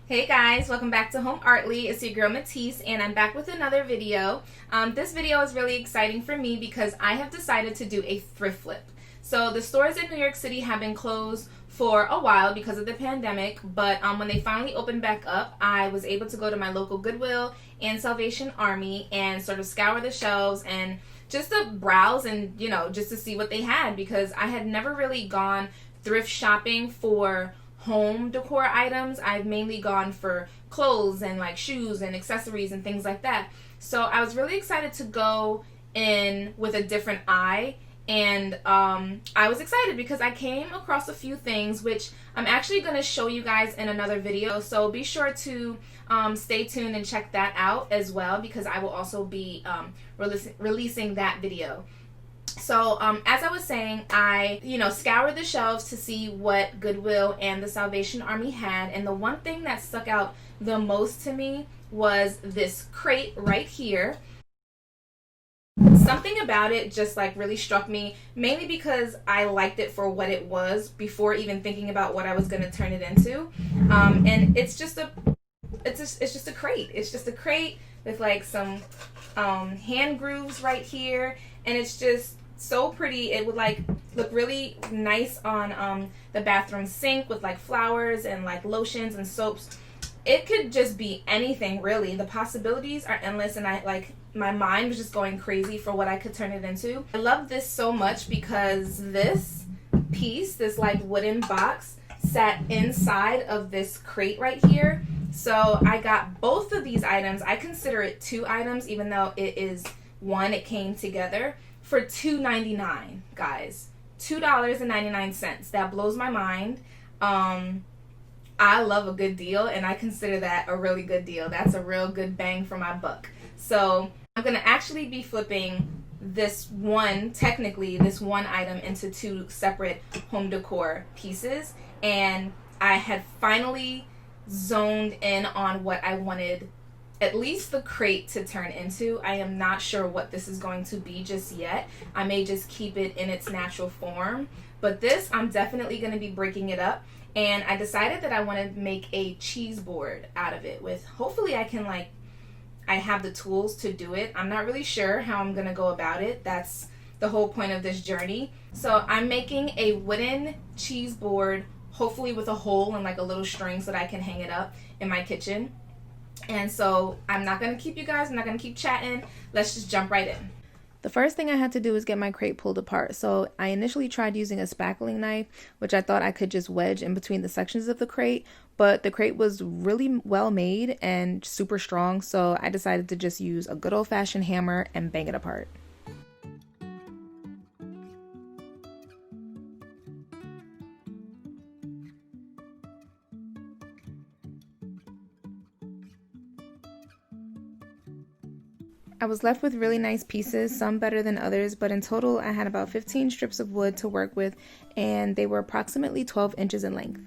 Hey guys, welcome back to Home Artly. It's your girl Matice and I'm back with another video. This video is really exciting for me because I have decided to do a thrift flip. So the stores in New York City have been closed for a while because of the pandemic, but when they finally opened back up, I was able to go to my local Goodwill and Salvation Army and sort of scour the shelves and just to browse and, just to see what they had, because I had never really gone thrift shopping for home decor items. I've mainly gone for clothes and like shoes and accessories and things like that. So I was really excited to go in with a different eye, and I was excited because I came across a few things which I'm actually going to show you guys in another video. So be sure to stay tuned and check that out as well, because I will also be releasing that video. So as I was saying, I scoured the shelves to see what Goodwill and the Salvation Army had, and the one thing that stuck out the most to me was this crate right here. Something about it just like really struck me, mainly because I liked it for what it was before even thinking about what I was going to turn it into. And it's just a crate. It's just a crate with like some hand grooves right here, and it's just so pretty. It would like look really nice on the bathroom sink with like flowers and like lotions and soaps. It could just be anything really. The possibilities are endless, and my mind was just going crazy for what I could turn it into. I love this so much because this piece, this like wooden box, sat inside of this crate right here. So I got both of these items. I consider it two items, even though it is one. It came together for $2.99, guys. $2.99. That blows my mind. I love a good deal, and I consider that a really good deal. That's a real good bang for my buck. So I'm going to actually be flipping this one item into two separate home decor pieces, and I had finally zoned in on what I wanted at least the crate to turn into. I am not sure what this is going to be just yet. I may just keep it in its natural form, but this, I'm definitely going to be breaking it up, and I decided that I want to make a cheese board out of it with, hopefully I have the tools to do it. I'm not really sure how I'm going to go about it. That's the whole point of this journey. So I'm making a wooden cheese board, hopefully with a hole and like a little string so that I can hang it up in my kitchen. And so I'm not going to keep you guys, I'm not going to keep chatting. Let's just jump right in. The first thing I had to do was get my crate pulled apart. So I initially tried using a spackling knife, which I thought I could just wedge in between the sections of the crate, but the crate was really well made and super strong, so I decided to just use a good old-fashioned hammer and bang it apart. I was left with really nice pieces, some better than others, but in total I had about 15 strips of wood to work with, and they were approximately 12 inches in length.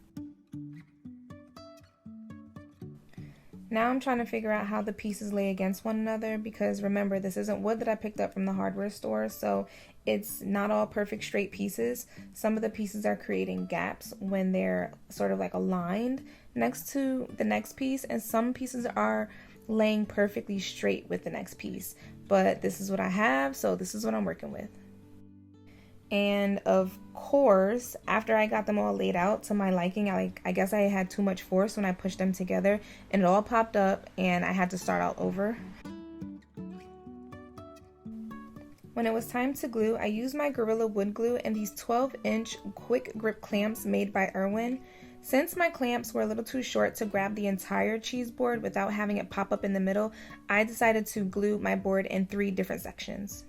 Now I'm trying to figure out how the pieces lay against one another, because remember, this isn't wood that I picked up from the hardware store, so it's not all perfect straight pieces. Some of the pieces are creating gaps when they're sort of like aligned next to the next piece, and some pieces are laying perfectly straight with the next piece. But this is what I have, so this is what I'm working with. And of course, after I got them all laid out to my liking, I guess I had too much force when I pushed them together, and it all popped up and I had to start all over. When it was time to glue, I used my Gorilla wood glue and these 12-inch quick grip clamps made by Irwin. Since my clamps were a little too short to grab the entire cheese board without having it pop up in the middle, I decided to glue my board in 3 different sections.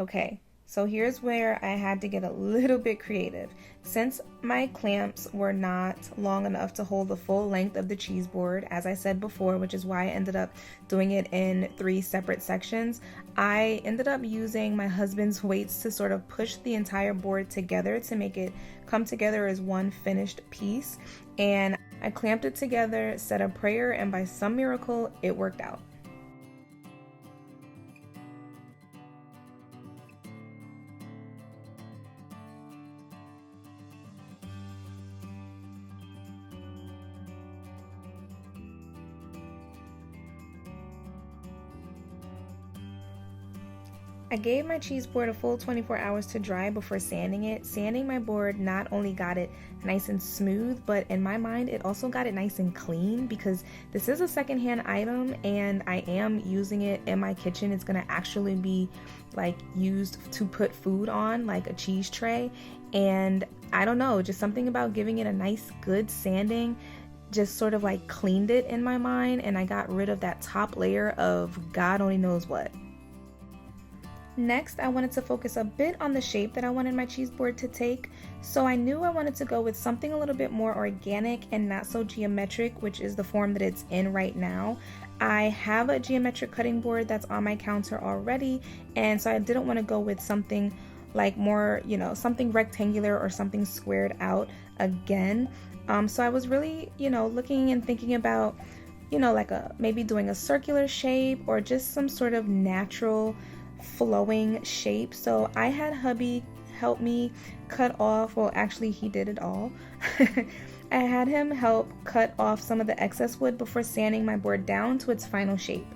Okay, so here's where I had to get a little bit creative. Since my clamps were not long enough to hold the full length of the cheese board, as I said before, which is why I ended up doing it in 3 separate sections, I ended up using my husband's weights to sort of push the entire board together to make it come together as one finished piece. And I clamped it together, said a prayer, and by some miracle, it worked out. I gave my cheese board a full 24 hours to dry before sanding it. Sanding my board not only got it nice and smooth, but in my mind it also got it nice and clean, because this is a secondhand item and I am using it in my kitchen. It's gonna actually be like used to put food on, like a cheese tray, and I don't know, just something about giving it a nice good sanding just sort of like cleaned it in my mind, and I got rid of that top layer of God only knows what. Next, I wanted to focus a bit on the shape that I wanted my cheese board to take, so I knew I wanted to go with something a little bit more organic and not so geometric, which is the form that it's in right now. I have a geometric cutting board that's on my counter already, and so I didn't want to go with something like more, something rectangular or something squared out again. So I was really, looking and thinking about, like maybe doing a circular shape or just some sort of natural flowing shape. So I had hubby help me cut off, well actually he did it all. I had him help cut off some of the excess wood before sanding my board down to its final shape.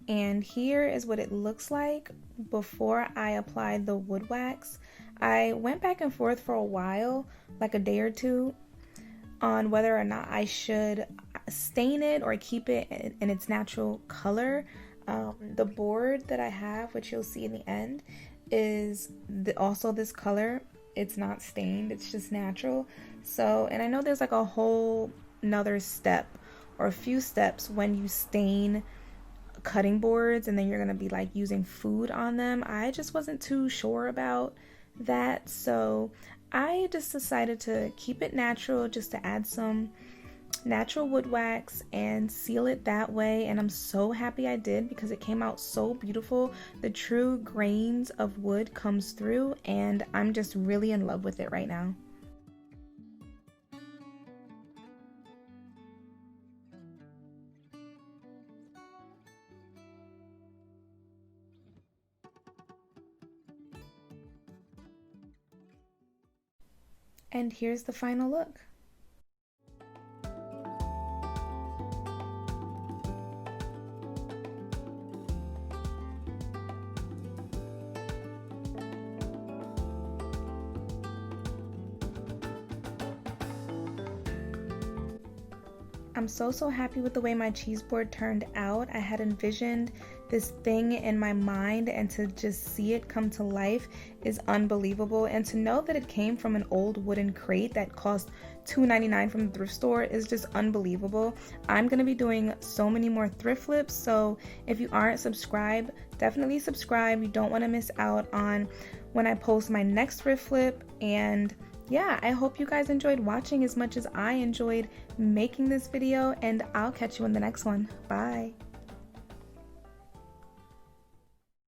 And here is what it looks like before I applied the wood wax. I went back and forth for a while, like a day or two, on whether or not I should stain it or keep it in its natural color. The board that I have, which you'll see in the end, is also this color. It's not stained, it's just natural. So, and I know there's like a whole another step or a few steps when you stain cutting boards and then you're gonna be like using food on them. I just wasn't too sure about that, so I just decided to keep it natural, just to add some natural wood wax and seal it that way. And I'm so happy I did, because it came out so beautiful. The true grains of wood comes through and I'm just really in love with it right now. And here's the final look. I'm so happy with the way my cheese board turned out. I had envisioned this thing in my mind and to just see it come to life is unbelievable. And to know that it came from an old wooden crate that cost $2.99 from the thrift store is just unbelievable. I'm gonna be doing so many more thrift flips, so if you aren't subscribed, definitely subscribe. You don't want to miss out on when I post my next thrift flip. And yeah, I hope you guys enjoyed watching as much as I enjoyed making this video, and I'll catch you in the next one. Bye.